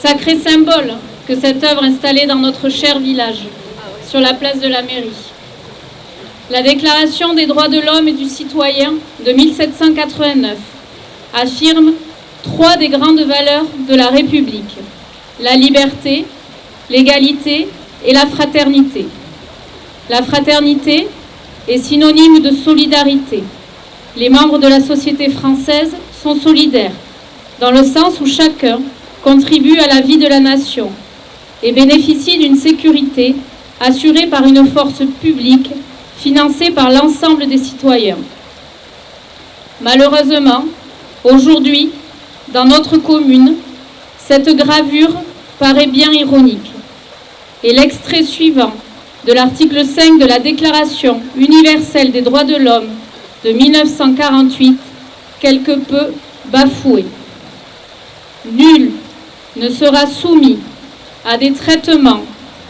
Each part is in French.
Sacré symbole que cette œuvre installée dans notre cher village, sur la place de la mairie. La Déclaration des droits de l'homme et du citoyen de 1789 affirme 3 des grandes valeurs de la République: la liberté, l'égalité et la fraternité. La fraternité est synonyme de solidarité. Les membres de la société française sont solidaires, dans le sens où chacun contribue à la vie de la nation et bénéficie d'une sécurité assurée par une force publique financée par l'ensemble des citoyens. Malheureusement, aujourd'hui, dans notre commune, cette gravure paraît bien ironique. Et l'extrait suivant de l'article 5 de la Déclaration universelle des droits de l'homme de 1948, quelque peu bafoué. Nul ne sera soumis à des traitements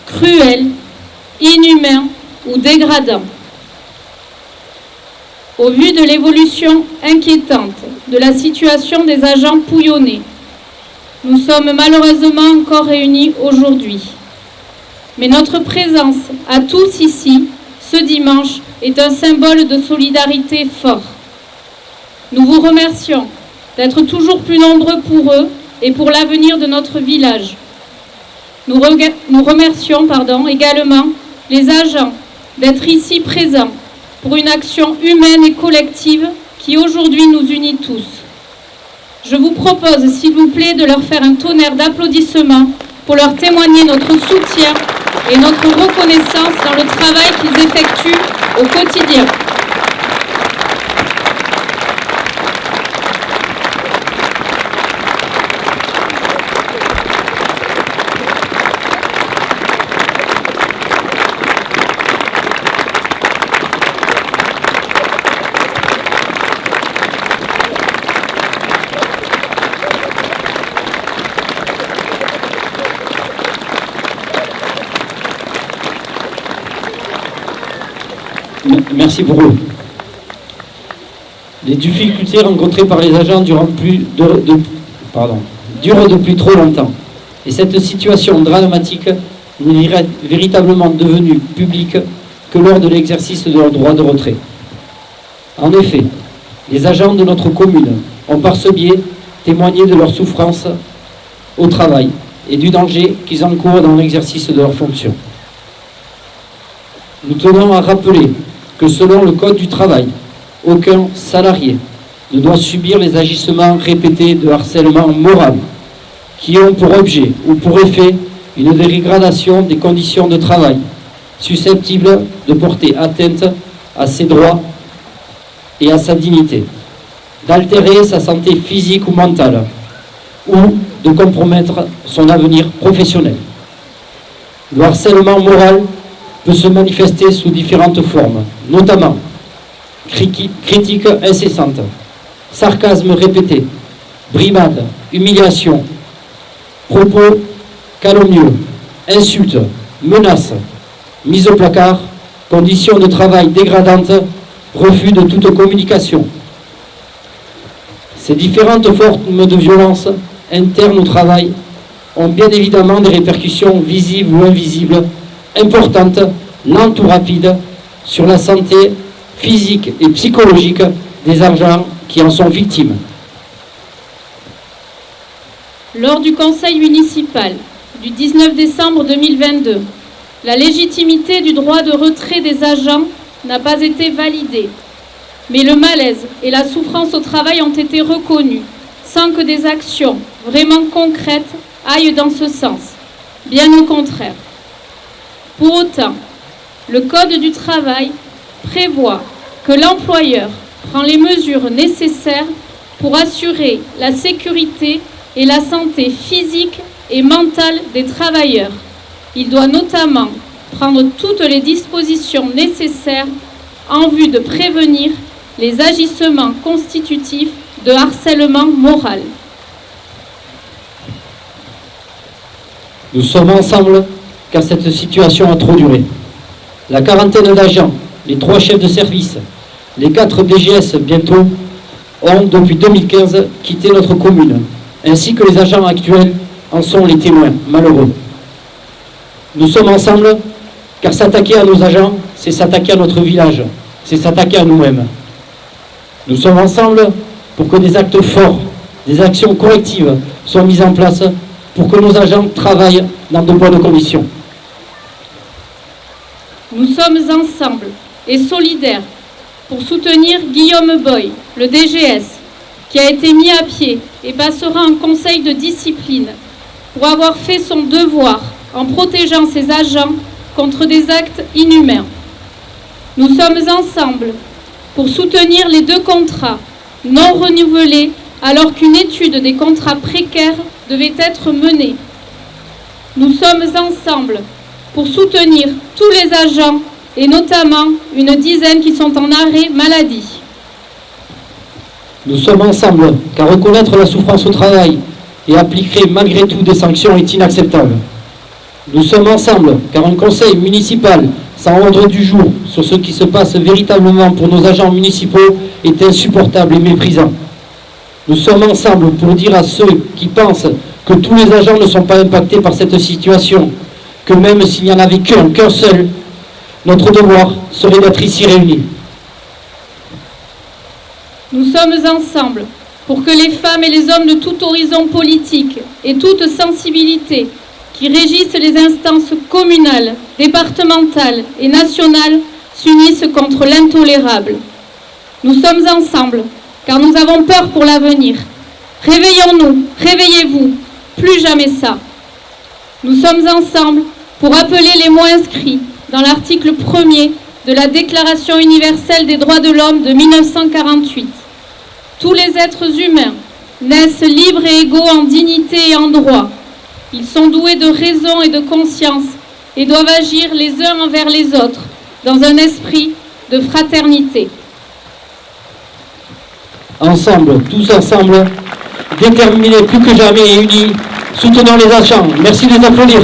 cruels, inhumains ou dégradants. Au vu de l'évolution inquiétante de la situation des agents pouillonnés, nous sommes malheureusement encore réunis aujourd'hui. Mais notre présence à tous ici, ce dimanche, est un symbole de solidarité fort. Nous vous remercions d'être toujours plus nombreux pour eux et pour l'avenir de notre village. Nous remercions également les agents d'être ici présents pour une action humaine et collective qui aujourd'hui nous unit tous. Je vous propose, s'il vous plaît, de leur faire un tonnerre d'applaudissements pour leur témoigner notre soutien et notre reconnaissance dans le travail qu'ils effectuent au quotidien. Merci pour eux. Les difficultés rencontrées par les agents durent depuis trop longtemps. Et cette situation dramatique n'est véritablement devenue publique que lors de l'exercice de leur droit de retrait. En effet, les agents de notre commune ont par ce biais témoigné de leur souffrance au travail et du danger qu'ils encourent dans l'exercice de leurs fonctions. Nous tenons à rappeler que selon le Code du travail, aucun salarié ne doit subir les agissements répétés de harcèlement moral qui ont pour objet ou pour effet une dégradation des conditions de travail susceptibles de porter atteinte à ses droits et à sa dignité, d'altérer sa santé physique ou mentale ou de compromettre son avenir professionnel. Le harcèlement moral peut se manifester sous différentes formes, notamment critiques incessantes, sarcasme répété, brimades, humiliation, propos calomnieux, insultes, menaces, mise au placard, conditions de travail dégradantes, refus de toute communication. Ces différentes formes de violence internes au travail ont bien évidemment des répercussions visibles ou invisibles importante, lente ou rapide, sur la santé physique et psychologique des agents qui en sont victimes. Lors du conseil municipal du 19 décembre 2022, la légitimité du droit de retrait des agents n'a pas été validée, mais le malaise et la souffrance au travail ont été reconnus, sans que des actions vraiment concrètes aillent dans ce sens, bien au contraire. Pour autant, le Code du travail prévoit que l'employeur prend les mesures nécessaires pour assurer la sécurité et la santé physique et mentale des travailleurs. Il doit notamment prendre toutes les dispositions nécessaires en vue de prévenir les agissements constitutifs de harcèlement moral. Nous sommes ensemble car cette situation a trop duré. La quarantaine d'agents, les 3 chefs de service, les 4 DGS bientôt, ont depuis 2015 quitté notre commune, ainsi que les agents actuels en sont les témoins malheureux. Nous sommes ensemble car s'attaquer à nos agents, c'est s'attaquer à notre village, c'est s'attaquer à nous-mêmes. Nous sommes ensemble pour que des actes forts, des actions correctives soient mises en place pour que nos agents travaillent dans de bonnes conditions. Nous sommes ensemble et solidaires pour soutenir Guillaume Boy, le DGS, qui a été mis à pied et passera un conseil de discipline pour avoir fait son devoir en protégeant ses agents contre des actes inhumains. Nous sommes ensemble pour soutenir les 2 contrats non renouvelés alors qu'une étude des contrats précaires devait être menée. Nous sommes ensemble pour soutenir tous les agents et notamment une dizaine qui sont en arrêt maladie. Nous sommes ensemble car reconnaître la souffrance au travail et appliquer malgré tout des sanctions est inacceptable. Nous sommes ensemble car un conseil municipal sans ordre du jour sur ce qui se passe véritablement pour nos agents municipaux est insupportable et méprisant. Nous sommes ensemble pour dire à ceux qui pensent que tous les agents ne sont pas impactés par cette situation, que même s'il n'y en avait qu'un seul, notre devoir serait d'être ici réunis. Nous sommes ensemble pour que les femmes et les hommes de tout horizon politique et toute sensibilité qui régissent les instances communales, départementales et nationales s'unissent contre l'intolérable. Nous sommes ensemble car nous avons peur pour l'avenir. Réveillons-nous, réveillez-vous, plus jamais ça. Nous sommes ensemble pour appeler les mots inscrits dans l'article 1er de la Déclaration universelle des droits de l'homme de 1948. Tous les êtres humains naissent libres et égaux en dignité et en droit. Ils sont doués de raison et de conscience et doivent agir les uns envers les autres dans un esprit de fraternité. Ensemble, tous ensemble, déterminés plus que jamais et unis, soutenons les agents. Merci de les applaudir.